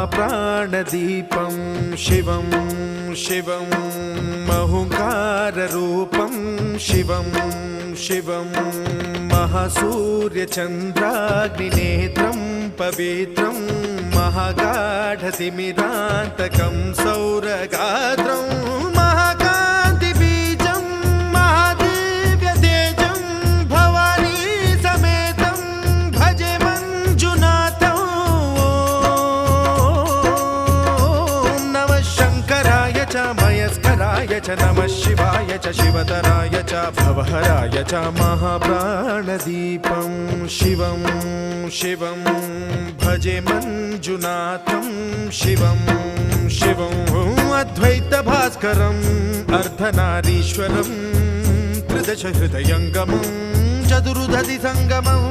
महाप्राणदीपं शिवं शिवं महुङ्काररूपं शिवं शिवं महासूर्यचन्द्राग्निनेत्रं पवित्रं महागाढतिमिरान्तकं सौरगात्रं महाकान्तिबीजं महादिव्यतेजं भवानी समेतं भजे मञ्जुनाथं। ॐ नमः शङ्कराय च मयस्कराय च नमः शिवाय च शिवतराय च भवहराय च महाप्राणदीपं शिवं शिवं भजे मञ्जुनाथं शिवं शिवं अद्वैतभास्करम् अर्धनारीश्वरं त्रिदश हृदयङ्गमं चतुर्दधि सङ्गमं